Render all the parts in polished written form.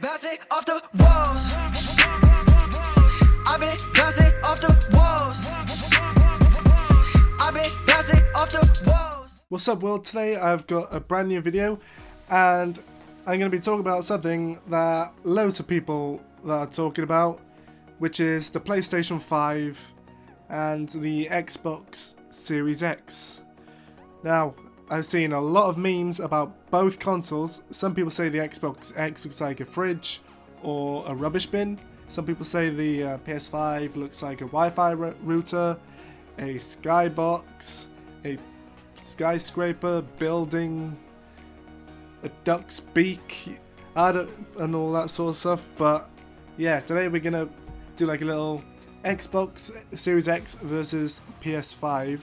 bouncing off the walls. I've been bouncing off the walls. I've been bouncing off the walls. What's up world, today I've got a brand new video and I'm going to be talking about something that loads of people are talking about, which is the PlayStation 5 and the Xbox Series X. Now, I've seen a lot of memes about both consoles. Some people say the Xbox X looks like a fridge or a rubbish bin. Some people say the PS5 looks like a Wi-Fi router, a skybox, a skyscraper, building, a duck's beak, and all that sort of stuff. But yeah, today we're gonna do like a little Xbox Series X versus PS5.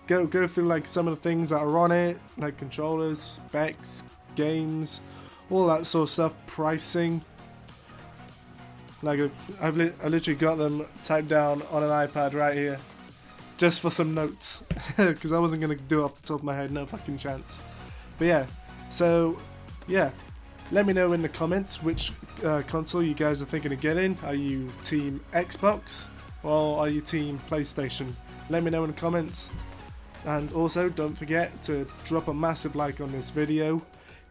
Go through like some of the things that are on it, like controllers, specs, games, all that sort of stuff, pricing. Like I literally got them typed down on an iPad right here, just for some notes, because I wasn't gonna do it off the top of my head, no fucking chance. But yeah, so yeah, let me know in the comments which console you guys are thinking of getting. Are you team Xbox or are you team PlayStation? Let me know in the comments. And also, don't forget to drop a massive like on this video.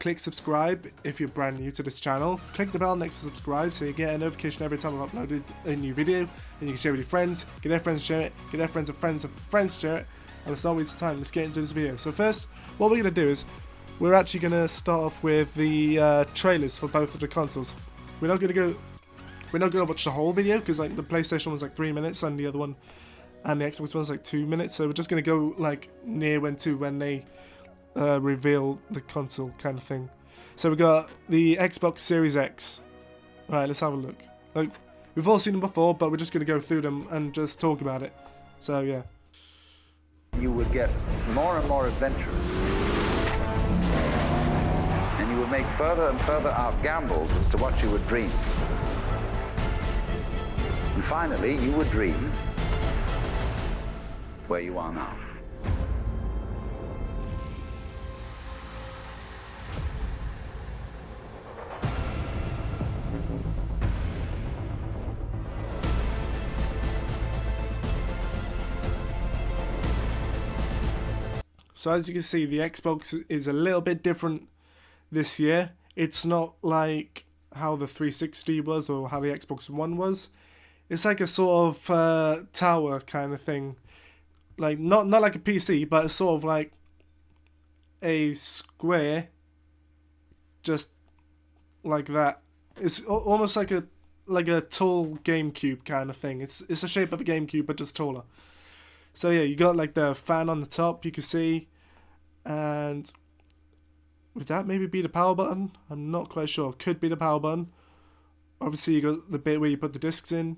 Click subscribe if you're brand new to this channel. Click the bell next to subscribe so you get a notification every time I've uploaded a new video. And you can share with your friends, get their friends to share it, get their friends of friends of friends to share it. And it's not waste time, let's get into this video. So first, what we're going to do is, we're actually going to start off with the trailers for both of the consoles. We're not going to watch the whole video, because like the PlayStation one's like 3 minutes and the other one, and the Xbox one's like 2 minutes, so we're just going to go like near when they reveal the console kind of thing. So we got the Xbox Series X. Alright, let's have a look. Like, we've all seen them before, but we're just going to go through them and just talk about it. So yeah. You would get more and more adventurous. And you would make further and further out gambles as to what you would dream. And finally, you would dream where you are now. So as you can see, the Xbox is a little bit different this year. It's not like how the 360 was or how the Xbox One was. It's like a sort of tower kind of thing. Like not like a PC, but it's sort of like a square, just like that. It's almost like a tall GameCube kind of thing. It's the shape of a GameCube but just taller. So yeah, you got like the fan on the top, you can see, and would that maybe be the power button? I'm not quite sure. Could be the power button. Obviously you got the bit where you put the discs in.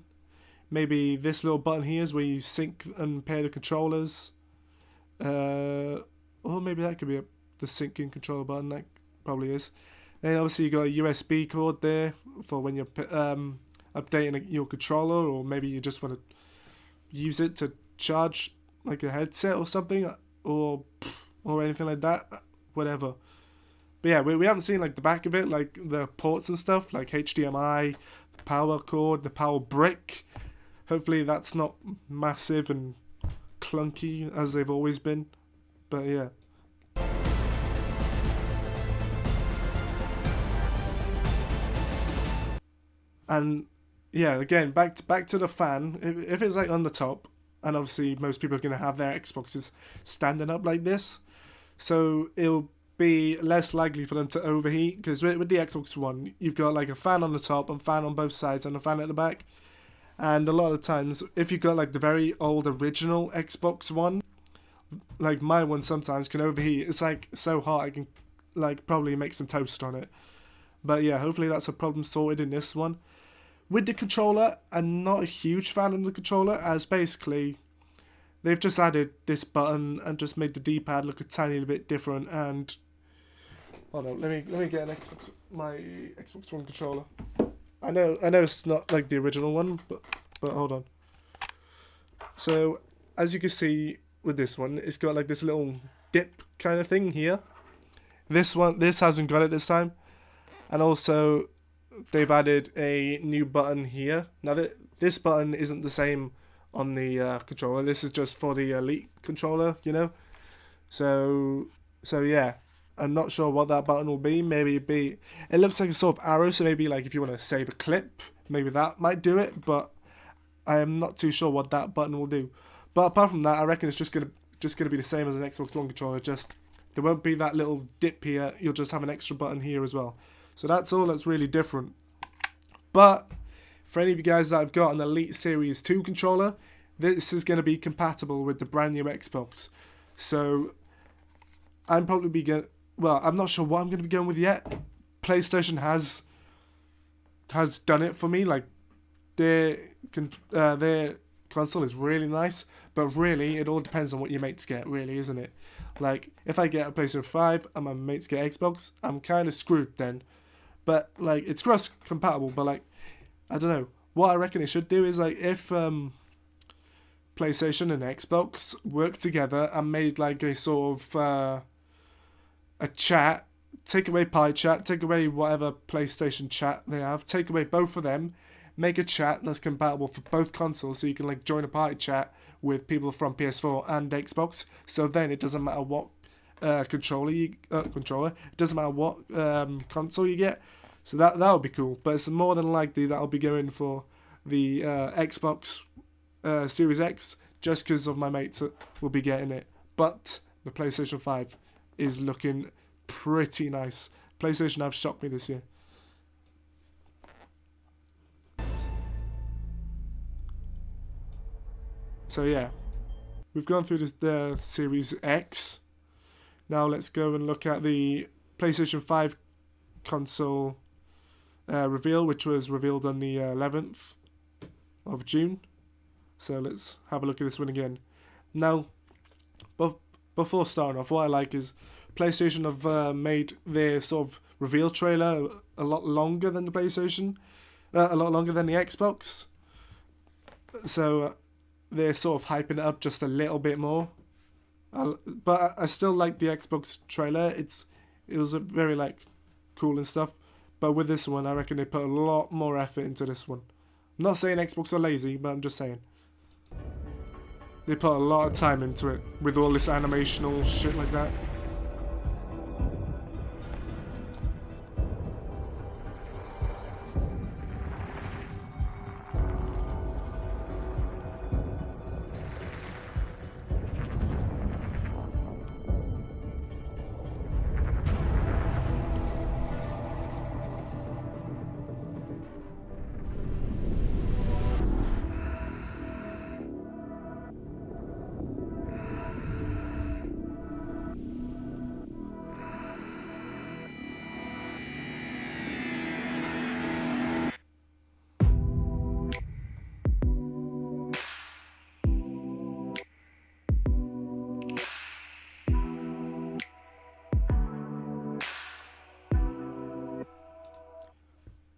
Maybe this little button here is where you sync and pair the controllers. Or maybe that could be the syncing controller button. That probably is. Then obviously you got a USB cord there for when you're updating your controller, or maybe you just want to use it to charge like a headset or something, or anything like that. Whatever. But yeah, we haven't seen like the back of it, like the ports and stuff, like HDMI, the power cord, the power brick. Hopefully that's not massive and clunky as they've always been. But yeah. And yeah, again, back to the fan. If it's like on the top, and obviously most people are going to have their Xboxes standing up like this, so it'll be less likely for them to overheat, because with the Xbox One, you've got like a fan on the top and fan on both sides and a fan at the back. And a lot of times, if you've got like the very old original Xbox One, like my one sometimes can overheat. It's like so hot I can like probably make some toast on it. But yeah, hopefully that's a problem sorted in this one. With the controller, I'm not a huge fan of the controller, as basically they've just added this button and just made the D-pad look a tiny bit different. And hold on, let me get my Xbox One controller. I know it's not like the original one, but hold on. So as you can see with this one, it's got like this little dip kind of thing here. This hasn't got it this time, and also they've added a new button here. Now this button isn't the same on the controller. This is just for the Elite controller, you know. So yeah, I'm not sure what that button will be. Maybe it looks like a sort of arrow, so maybe like if you want to save a clip, maybe that might do it, but I am not too sure what that button will do. But apart from that, I reckon it's just gonna be the same as an Xbox One controller, just there won't be that little dip here, you'll just have an extra button here as well. So that's all that's really different. But for any of you guys that have got an Elite Series 2 controller, this is going to be compatible with the brand new Xbox. So I'm probably I'm not sure what I'm going to be going with yet. PlayStation has done it for me. Like their console is really nice, but really it all depends on what your mates get, really, isn't it? Like if I get a PlayStation 5 and my mates get Xbox, I'm kind of screwed then. But like it's cross compatible, but like I don't know. What I reckon it should do is like if PlayStation and Xbox work together and made like a sort of a chat, take away Pi Chat, take away whatever PlayStation chat they have, take away both of them, make a chat that's compatible for both consoles, so you can like join a party chat with people from PS4 and Xbox. So then it doesn't matter what controller, it doesn't matter what console you get. So that would be cool. But it's more than likely that I'll be going for the Xbox Series X, just because of my mates that will be getting it. But the PlayStation 5 is looking pretty nice. PlayStation have shocked me this year. So yeah, we've gone through the Series X. Now let's go and look at the PlayStation 5 console reveal, which was revealed on the 11th of June. So let's have a look at this one again. Now, before starting off, what I like is PlayStation have made their sort of reveal trailer a lot longer than the PlayStation, a lot longer than the Xbox. So they're sort of hyping it up just a little bit more. But I still like the Xbox trailer. It was a very like cool and stuff. But with this one, I reckon they put a lot more effort into this one. I'm not saying Xbox are lazy, but I'm just saying they put a lot of time into it with all this animational shit like that.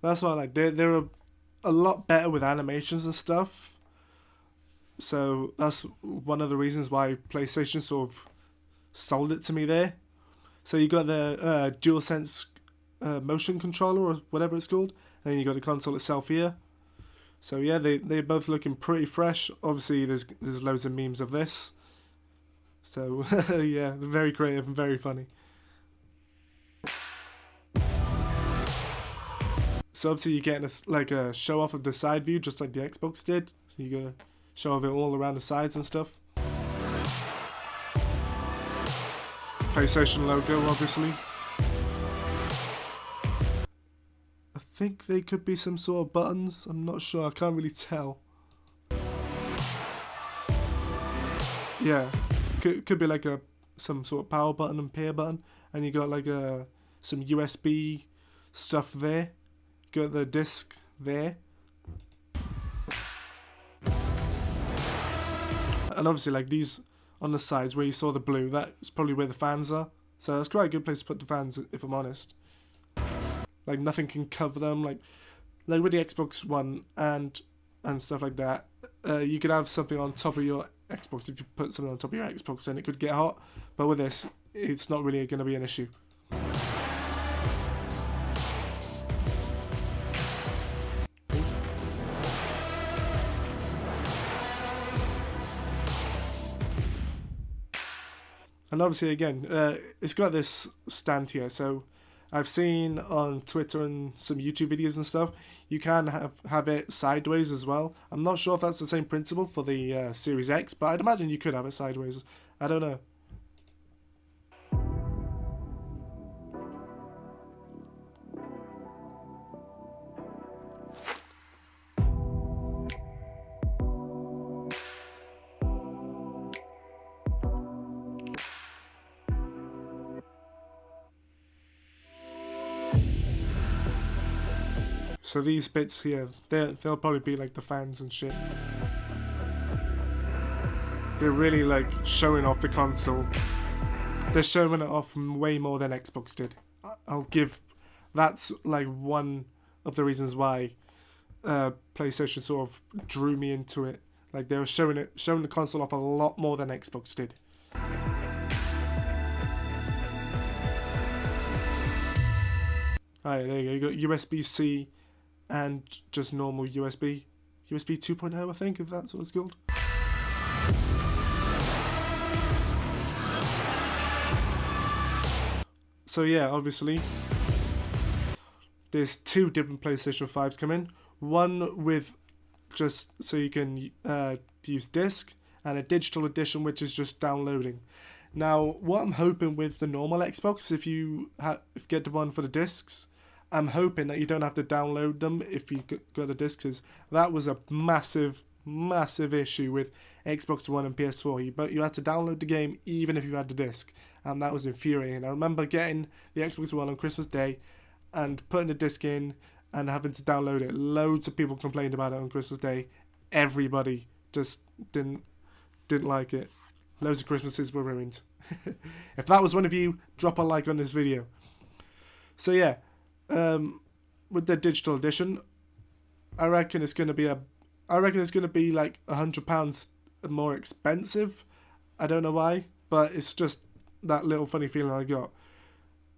That's what I like. They're a lot better with animations and stuff. So that's one of the reasons why PlayStation sort of sold it to me there. So you got the DualSense motion controller or whatever it's called, and then you got the console itself here. So yeah, they're both looking pretty fresh. Obviously, there's loads of memes of this. So yeah, very creative and very funny. So obviously you're getting a show off of the side view, just like the Xbox did. So you're gonna show off it all around the sides and stuff. PlayStation logo, obviously. I think they could be some sort of buttons. I'm not sure. I can't really tell. Yeah, could be like some sort of power button and pair button, and you got like some USB stuff there. Got the disc there, and obviously like these on the sides where you saw the blue, that's probably where the fans are. So that's quite a good place to put the fans, if I'm honest. Like nothing can cover them, like with the Xbox One and stuff like that. You could have something on top of your Xbox. If you put something on top of your Xbox, then it could get hot. But with this, it's not really going to be an issue. And obviously, again, it's got this stand here. So I've seen on Twitter and some YouTube videos and stuff, you can have it sideways as well. I'm not sure if that's the same principle for the Series X, but I'd imagine you could have it sideways. I don't know. So these bits here, they'll probably be like the fans and shit. They're really like showing off the console. They're showing it off way more than Xbox did. I'll give, that's like one of the reasons why PlayStation sort of drew me into it. Like they were showing the console off a lot more than Xbox did. Alright, there you go. You got USB-C and just normal USB 2.0, I think, if that's what it's called. So yeah, obviously there's two different PlayStation 5s coming. One with just so you can use disc, and a digital edition which is just downloading. Now what I'm hoping with the normal Xbox, if you get the one for the discs, I'm hoping that you don't have to download them if you got the discs, because that was a massive issue with Xbox One and PS4. But you had to download the game even if you had the disc, and that was infuriating. I remember getting the Xbox One on Christmas Day and putting the disc in and having to download it. Loads of people complained about it on Christmas Day. Everybody just didn't like it. Loads of Christmases were ruined. If that was one of you, drop a like on this video. So yeah. With the digital edition, I reckon it's gonna be like £100 more expensive. I don't know why, but it's just that little funny feeling I got.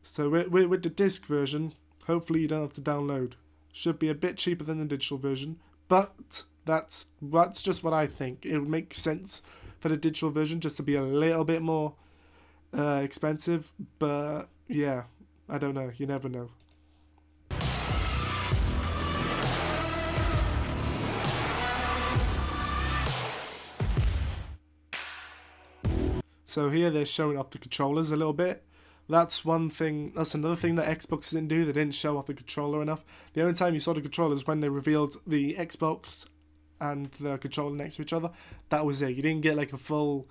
So with the disc version, hopefully you don't have to download. Should be a bit cheaper than the digital version, but that's just what I think. It would make sense for the digital version just to be a little bit more expensive. But yeah, I don't know. You never know. So here they're showing off the controllers a little bit. That's another thing that Xbox didn't do. They didn't show off the controller enough. The only time you saw the controller is when they revealed the Xbox and the controller next to each other. That was it. You didn't get like a full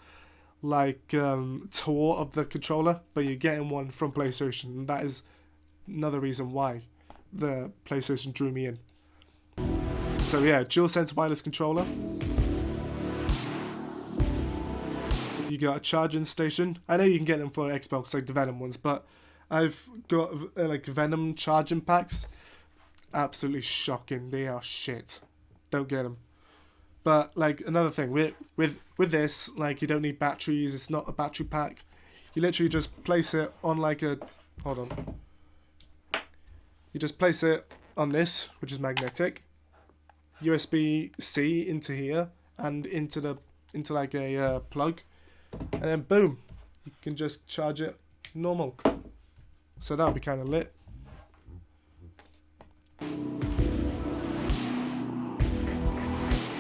tour of the controller, but you're getting one from PlayStation. And that is another reason why the PlayStation drew me in. So yeah, DualSense wireless controller. You got a charging station. I know you can get them for Xbox, like the Venom ones, but I've got like Venom charging packs. Absolutely shocking. They are shit. Don't get them. But like another thing with this, like you don't need batteries. It's not a battery pack. You literally just place it on like a. Hold on. You just place it on this, which is magnetic. USB-C into here and into like a plug. And then boom, you can just charge it normal. So that'll be kind of lit.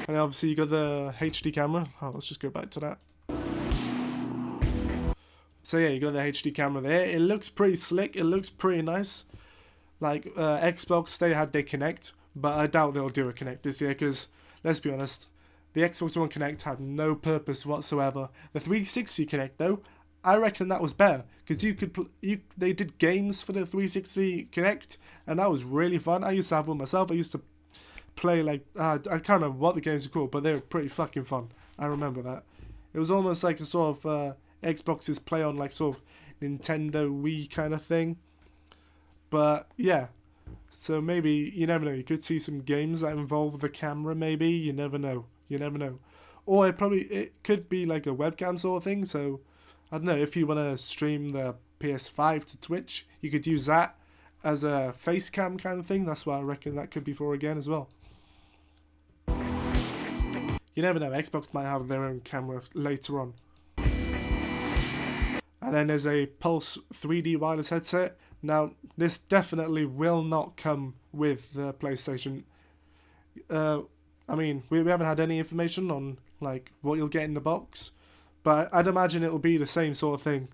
And obviously you got the HD camera. Oh, let's just go back to that. So yeah, you got the HD camera there. It looks pretty slick. It looks pretty nice. Like Xbox, they had their Kinect, but I doubt they'll do a Kinect this year because, let's be honest, the Xbox One Kinect had no purpose whatsoever. The 360 Kinect, though, I reckon that was better because they did games for the 360 Kinect, and that was really fun. I used to have one myself. I used to play like I can't remember what the games were called, but they were pretty fucking fun. I remember that. It was almost like a sort of Xbox's play on like sort of Nintendo Wii kind of thing. But yeah, so maybe you never know. You could see some games that involve the camera. Maybe you never know. You never know. Or it could be like a webcam sort of thing. So I don't know, if you want to stream the PS5 to Twitch, you could use that as a face cam kind of thing. That's what I reckon that could be for again as well. You never know. Xbox might have their own camera later on. And then there's a Pulse 3D wireless headset. Now, this definitely will not come with the PlayStation. I mean, we haven't had any information on like what you'll get in the box, but I'd imagine it will be the same sort of thing.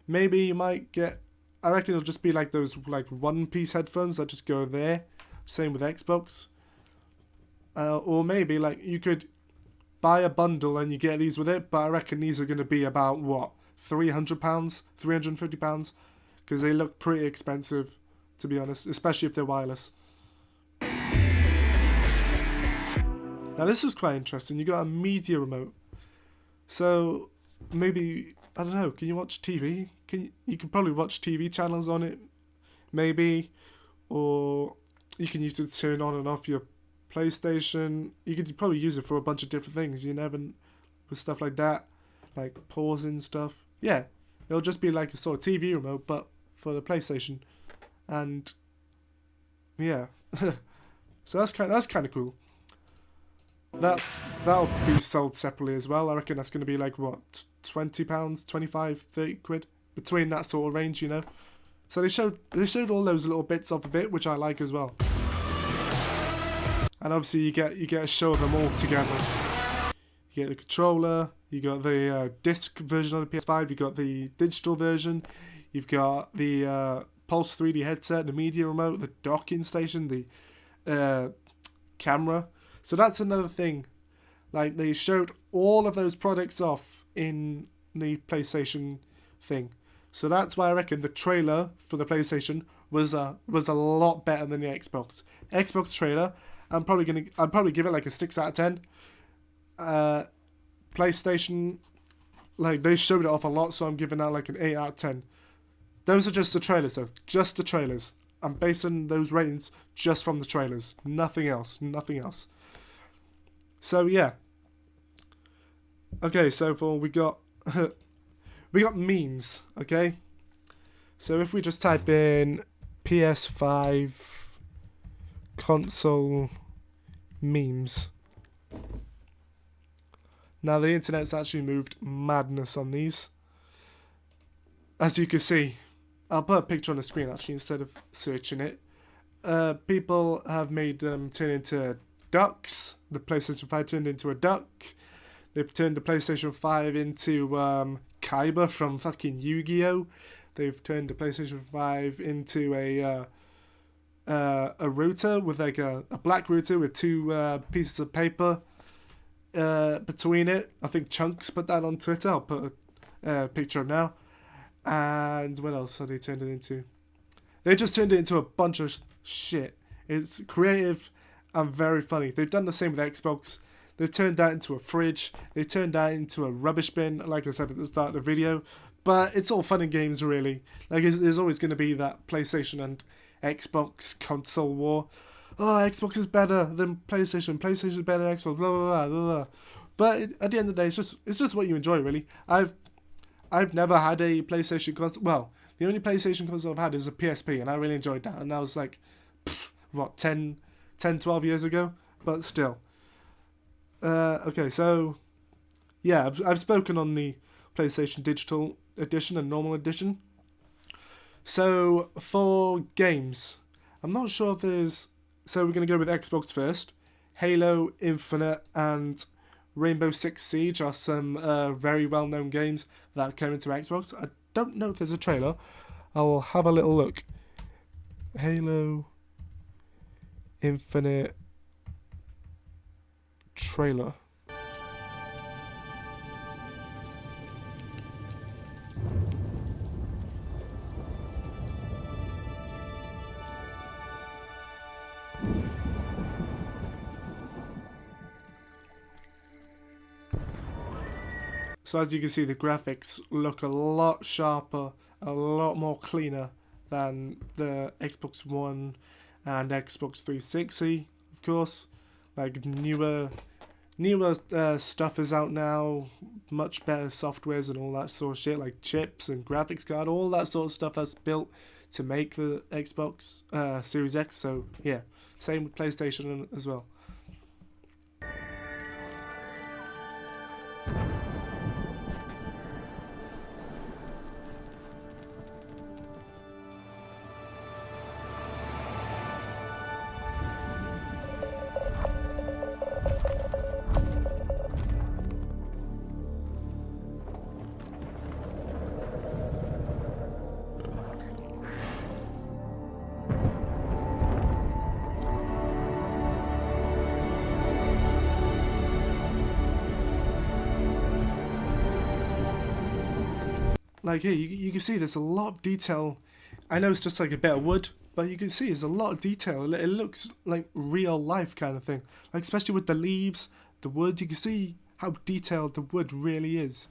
Maybe you might get, I reckon it'll just be like those like one-piece headphones that just go there. Same with Xbox. Or maybe like you could buy a bundle and you get these with it, but I reckon these are going to be about what, £300, £350, because they look pretty expensive, to be honest, especially if they're wireless. Now this is quite interesting. You got a media remote, so maybe, I don't know, can you watch TV? You can probably watch TV channels on it, maybe, or you can use it to turn on and off your PlayStation. You could probably use it for a bunch of different things. You never, with stuff like that, like pausing stuff. Yeah, it'll just be like a sort of TV remote, but for the PlayStation, and yeah, so that's kind of cool. That'll be sold separately as well. I reckon that's going to be like what, £20, 25, 30 quid, between that sort of range, you know. So they showed all those little bits of a bit, which I like as well. And obviously you get a show of them all together. You get the controller, you got the disc version of the PS5, you got the digital version, you've got the Pulse 3D headset, the media remote, the docking station, the camera. So that's another thing. Like, they showed all of those products off in the PlayStation thing. So that's why I reckon the trailer for the PlayStation was a lot better than the Xbox. Xbox trailer, I'd probably give it like a 6 out of 10. PlayStation, like, they showed it off a lot, so I'm giving that like an 8 out of 10. Those are just the trailers, though. Just the trailers. I'm basing those ratings just from the trailers. Nothing else. So yeah. Okay, so we got memes, okay? So if we just type in PS5 console memes. Now the internet's actually moved madness on these. As you can see, I'll put a picture on the screen actually instead of searching it. People have made them turn into ducks. The PlayStation 5 turned into a duck. They've turned the PlayStation 5 into Kaiba from fucking Yu-Gi-Oh! They've turned the PlayStation 5 into a router with like a black router with two pieces of paper between it. I think Chunks put that on Twitter. I'll put a picture up now. And what else have they turned it into? They just turned it into a bunch of shit. It's creative and very funny. They've done the same with Xbox. They've turned that into a fridge. They've turned that into a rubbish bin, like I said at the start of the video. But it's all fun and games, really. Like, there's always going to be that PlayStation and Xbox console war. Oh, Xbox is better than PlayStation. PlayStation is better than Xbox. Blah blah blah blah blah. But at the end of the day, it's just what you enjoy, really. I've never had a PlayStation console. Well, the only PlayStation console I've had is a PSP, and I really enjoyed that. And that was like, what, 10, 12 years ago? But still. Okay, so, yeah, I've spoken on the PlayStation Digital Edition and Normal Edition. So, for games, I'm not sure if there's... So, we're going to go with Xbox first. Halo, Infinite, and Rainbow Six Siege are some very well-known games that came into Xbox. I don't know if there's a trailer. I'll have a little look. Halo, Infinite trailer. So as you can see, the graphics look a lot sharper, a lot more cleaner than the Xbox One and Xbox 360, of course. Like newer stuff is out now, much better softwares and all that sort of shit, like chips and graphics card, all that sort of stuff that's built to make the Xbox Series X. So yeah, same with PlayStation as well. Like here, you can see there's a lot of detail. I know it's just like a bit of wood, but you can see there's a lot of detail. It looks like real life kind of thing. Like especially with the leaves, the wood, you can see how detailed the wood really is.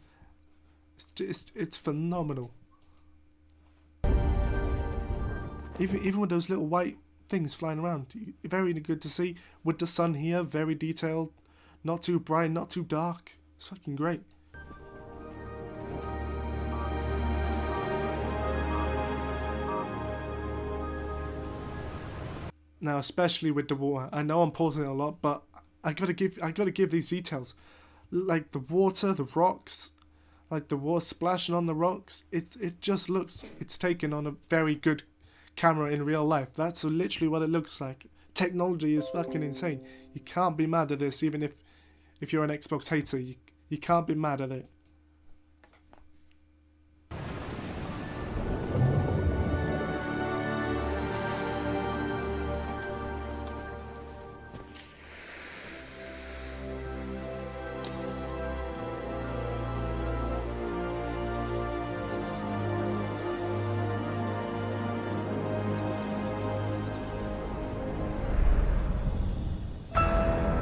It's phenomenal. Even with those little white things flying around, very good to see. With the sun here, very detailed. Not too bright, not too dark. It's fucking great. Now, especially with the water, I know I'm pausing it a lot, but I gotta give these details, like the water, the rocks, like the water splashing on the rocks. It just looks, it's taken on a very good camera in real life. That's literally what it looks like. Technology is fucking insane. You can't be mad at this, even if you're an Xbox hater. You can't be mad at it.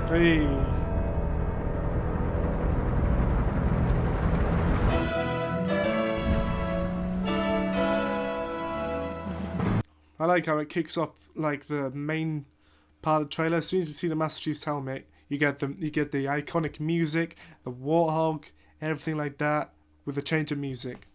Hey. I like how it kicks off like the main part of the trailer. As soon as you see the Master Chief's helmet, you get the iconic music, the warthog, everything like that, with a change of music.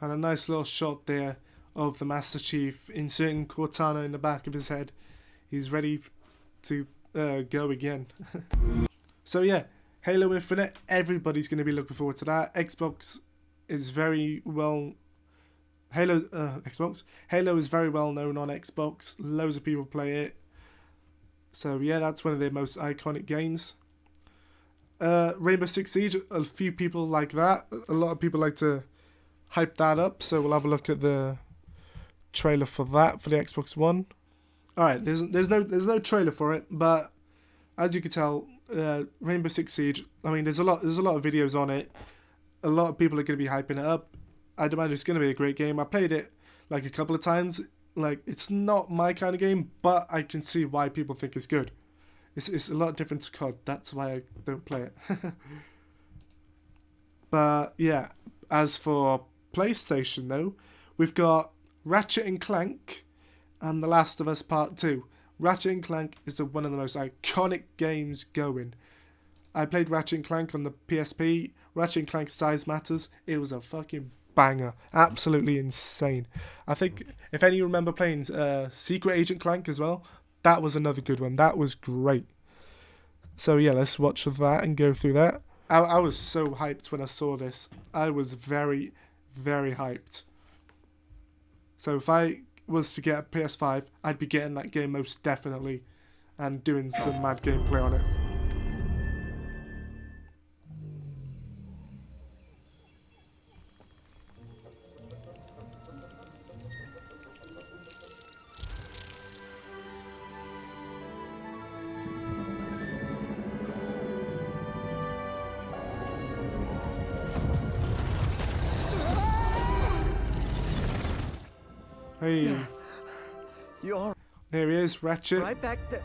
And a nice little shot there of the Master Chief inserting Cortana in the back of his head. He's ready to go again. So yeah, Halo Infinite, everybody's going to be looking forward to that. Xbox is very well... Halo is very well known on Xbox. Loads of people play it. So yeah, that's one of their most iconic games. Rainbow Six Siege, a few people like that. A lot of people like to hype that up, so we'll have a look at the trailer for that for the Xbox One. Alright, there's no trailer for it, but as you can tell, Rainbow Six Siege, I mean there's a lot of videos on it. A lot of people are going to be hyping it up. I'd imagine it's going to be a great game. I played it like a couple of times. Like, it's not my kind of game, but I can see why people think it's good. It's a lot different to COD. That's why I don't play it. But yeah, as for PlayStation though, we've got Ratchet & Clank and The Last of Us Part 2. Ratchet & Clank is one of the most iconic games going. I played Ratchet & Clank on the PSP. Ratchet & Clank Size Matters. It was a fucking banger. Absolutely insane. I think if any remember playing Secret Agent Clank as well, that was another good one. That was great. So yeah, let's watch that and go through that. I was so hyped when I saw this. I was very, very hyped. So if I was to get a PS5, I'd be getting that game most definitely and doing some mad gameplay on it. Hey. You're There he is, Ratchet. right back there.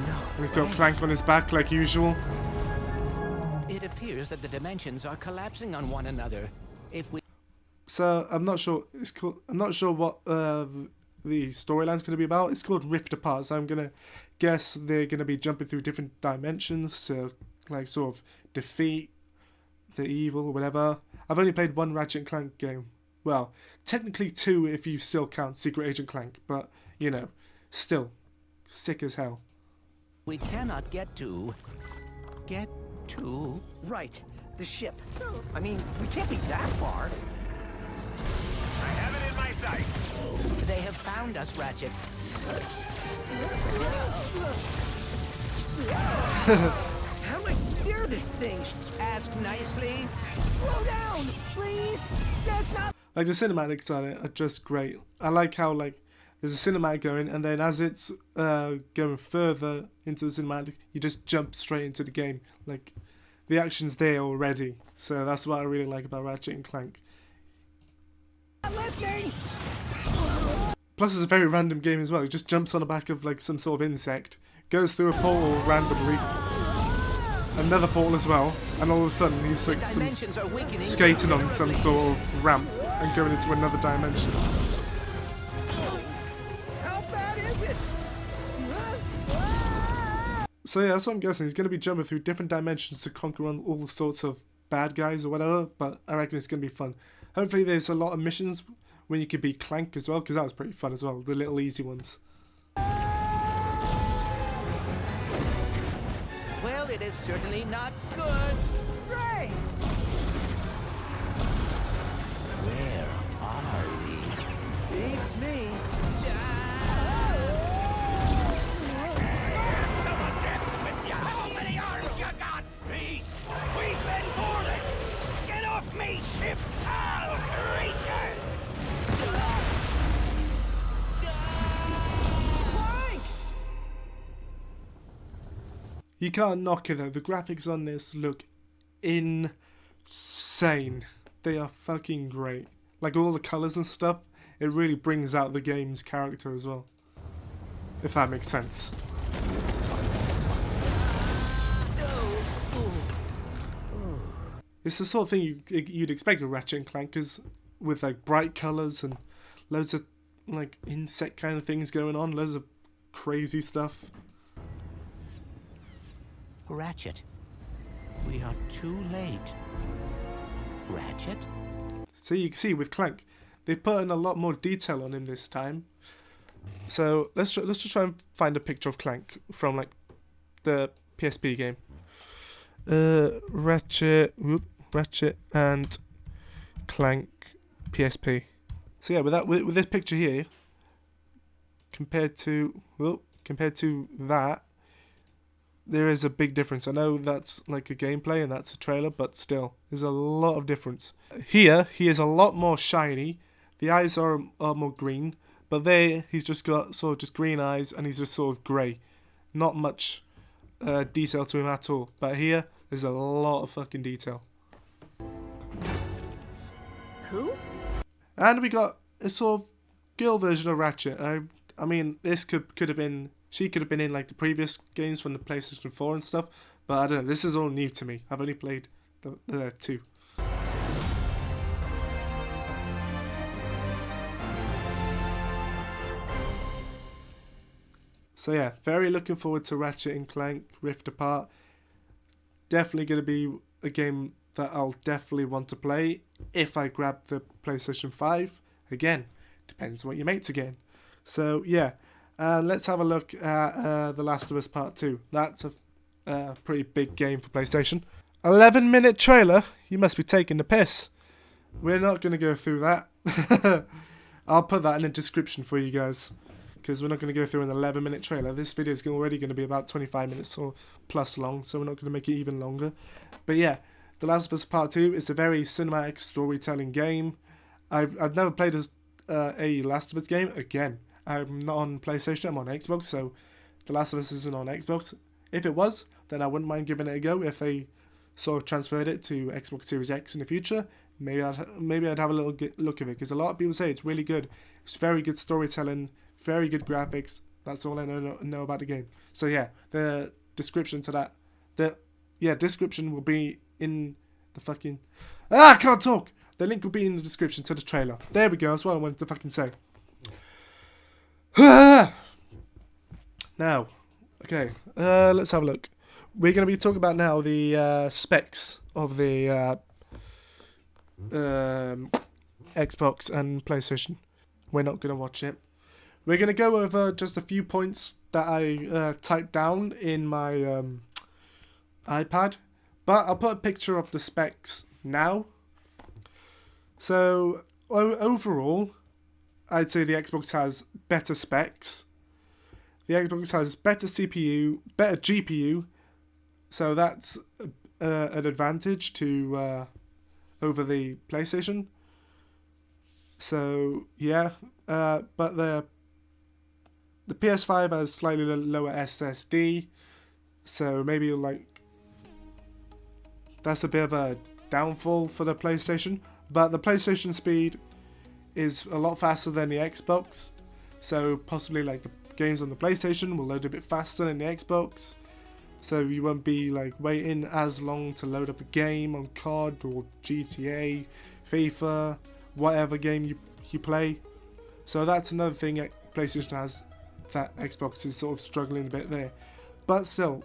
No. He's got Clank on his back like usual. It appears that the dimensions are collapsing on one another. If we So I'm not sure. I'm not sure what the storyline's going to be about. It's called Rift Apart. So I'm gonna guess they're going to be jumping through different dimensions to like sort of defeat the evil or whatever. I've only played one Ratchet & Clank game. Well, technically two if you still count Secret Agent Clank, but you know, still sick as hell. cannot get to Right. the ship. I mean, we can't be that far. I have it in my sights. They have found us, Ratchet. How do I steer this thing? Ask nicely. Slow down, please. That's not. Like the cinematics on it are just great. I like how like there's a cinematic going, and then as it's going further into the cinematic, you just jump straight into the game. Like the action's there already. So that's what I really like about Ratchet and Clank. Not listening. Plus, it's a very random game as well. It just jumps on the back of like some sort of insect, goes through a portal randomly, another portal as well, and all of a sudden he's like Dimensions are weakening. skating on some sort of ramp and going into another dimension. How bad is it? So yeah, that's what I'm guessing. He's going to be jumping through different dimensions to conquer on all sorts of bad guys or whatever, but I reckon it's going to be fun. Hopefully there's a lot of missions when you could beat Clank as well, because that was pretty fun as well, the little easy ones. Well, it is certainly not good. Great. Where are we? Beats me. To the depths with ya! How many arms you got, beast? We've been boarded! Get off me, ship, foul creature! Clank! You can't knock it though, the graphics on this look insane. They are fucking great. Like all the colours and stuff, it really brings out the game's character as well. If that makes sense. It's the sort of thing you'd expect with Ratchet and Clank, because with like bright colours and loads of like insect kind of things going on, loads of crazy stuff. Ratchet, we are too late. Ratchet? So you can see with Clank, they put in a lot more detail on him this time. So let's just try and find a picture of Clank from like the PSP game. Ratchet and Clank PSP. So yeah, with this picture here, compared to that, there is a big difference. I know that's like a gameplay and that's a trailer, but still, there's a lot of difference. Here, he is a lot more shiny. The eyes are more green, but there, he's just got sort of just green eyes and he's just sort of grey. Not much detail to him at all. But here, there's a lot of fucking detail. Who? And we got a sort of girl version of Ratchet. I mean, this could have been... She could have been in like the previous games from the PlayStation 4 and stuff, but I don't know, this is all new to me. I've only played the 2. So yeah, very looking forward to Ratchet and Clank Rift Apart. Definitely going to be a game that I'll definitely want to play if I grab the PlayStation 5. Again, depends what your mate's again. So yeah. And let's have a look at The Last of Us Part 2. That's a pretty big game for PlayStation. 11-minute trailer? You must be taking the piss. We're not going to go through that. I'll put that in the description for you guys, because we're not going to go through an 11-minute trailer. This video is already going to be about 25 minutes or plus long, so we're not going to make it even longer. But yeah, The Last of Us Part 2 is a very cinematic storytelling game. I've never played a Last of Us game. Again, I'm not on PlayStation, I'm on Xbox, so The Last of Us isn't on Xbox. If it was, then I wouldn't mind giving it a go. If they sort of transferred it to Xbox Series X in the future, maybe I'd have a little look at it, because a lot of people say it's really good. It's very good storytelling, very good graphics. That's all I know about the game. So yeah, the description to that, description will be in the fucking... I can't talk! The link will be in the description to the trailer. There we go, that's what I wanted to fucking say. Now, okay, let's have a look. We're going to be talking about now the specs of the Xbox and PlayStation. We're not going to watch it. We're going to go over just a few points that I typed down in my iPad. But I'll put a picture of the specs now. So overall, I'd say the Xbox has better specs. The Xbox has better CPU, better GPU, so that's an advantage to over the PlayStation. So yeah, but the PS5 has slightly lower SSD, so maybe like that's a bit of a downfall for the PlayStation. But the PlayStation speed is a lot faster than the Xbox, so possibly like the games on the PlayStation will load a bit faster than the Xbox, so you won't be like waiting as long to load up a game on COD or GTA, FIFA, whatever game you play. So that's another thing that PlayStation has that Xbox is sort of struggling a bit there. But still,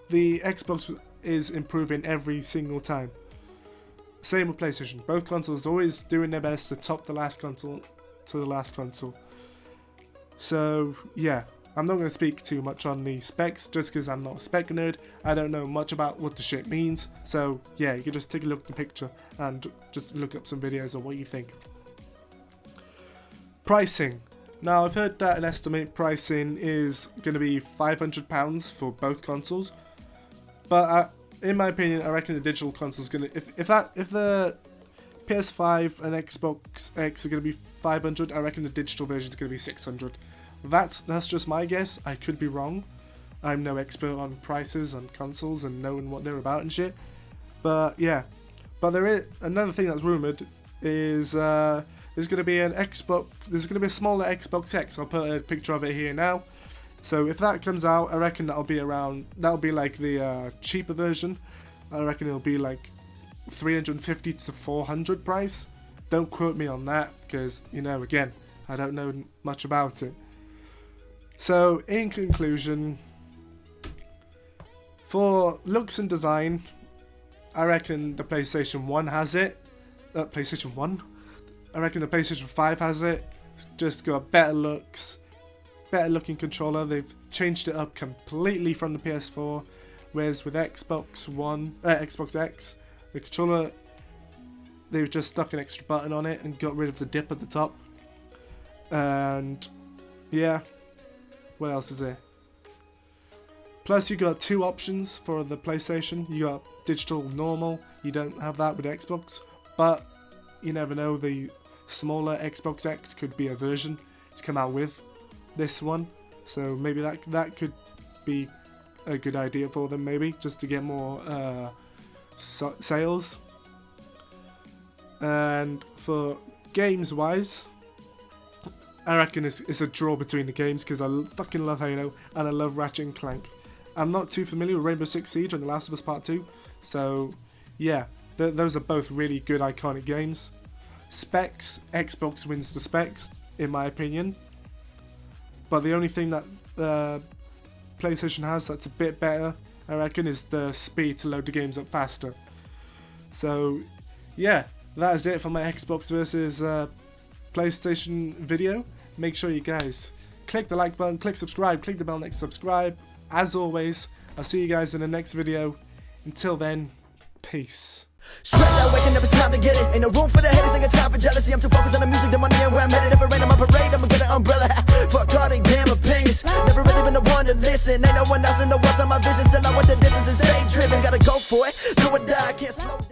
the Xbox is improving every single time. Same with PlayStation. Both consoles always doing their best to top the last console to the last console. So yeah, I'm not going to speak too much on the specs just because I'm not a spec nerd. I don't know much about what the shit means. So yeah, you can just take a look at the picture and just look up some videos of what you think. Pricing. Now I've heard that an estimate pricing is going to be £500 for both consoles, but in my opinion, I reckon the digital console is gonna if the PS5 and Xbox X are gonna be 500, I reckon the digital version is gonna be 600. That's just my guess. I could be wrong. I'm no expert on prices on consoles and knowing what they're about and shit. But yeah, but there is another thing that's rumored is there's gonna be an Xbox. There's gonna be a smaller Xbox X. I'll put a picture of it here now. So if that comes out, I reckon that'll be like the cheaper version. I reckon it'll be like 350 to 400 price. Don't quote me on that because, you know, again, I don't know much about it. So in conclusion, for looks and design, I reckon the PlayStation 1 has it. PlayStation 1? I reckon the PlayStation 5 has it. It's just got better looks. Better looking controller. They've changed it up completely from the PS4, whereas with Xbox X, the controller, they've just stuck an extra button on it and got rid of the dip at the top. And yeah, what else is there? Plus you got two options for the PlayStation. You got digital normal. You don't have that with Xbox, but you never know, the smaller Xbox X could be a version to come out with this one, so maybe that could be a good idea for them, maybe just to get more sales. And for games wise, I reckon it's a draw between the games because I fucking love Halo and I love Ratchet Clank. I'm not too familiar with Rainbow Six Siege and The Last of Us Part 2, so yeah, those are both really good iconic games. Specs, Xbox wins the specs in my opinion. But the only thing that PlayStation has that's a bit better, I reckon, is the speed to load the games up faster. So, yeah, that is it for my Xbox versus PlayStation video. Make sure you guys click the like button, click subscribe, click the bell next to subscribe. As always, I'll see you guys in the next video. Until then, peace. Stress out, waking up, it's time to get it. Ain't no room for the haters, ain't got time for jealousy. I'm too focused on the music, the money, and where I'm headed. If it rain on my parade, I'ma get an umbrella. Fuck all they damn opinions. Never really been the one to listen. Ain't no one else in the world on my vision. Still I want the distance and stay driven. Gotta go for it, do or die, I can't slow down.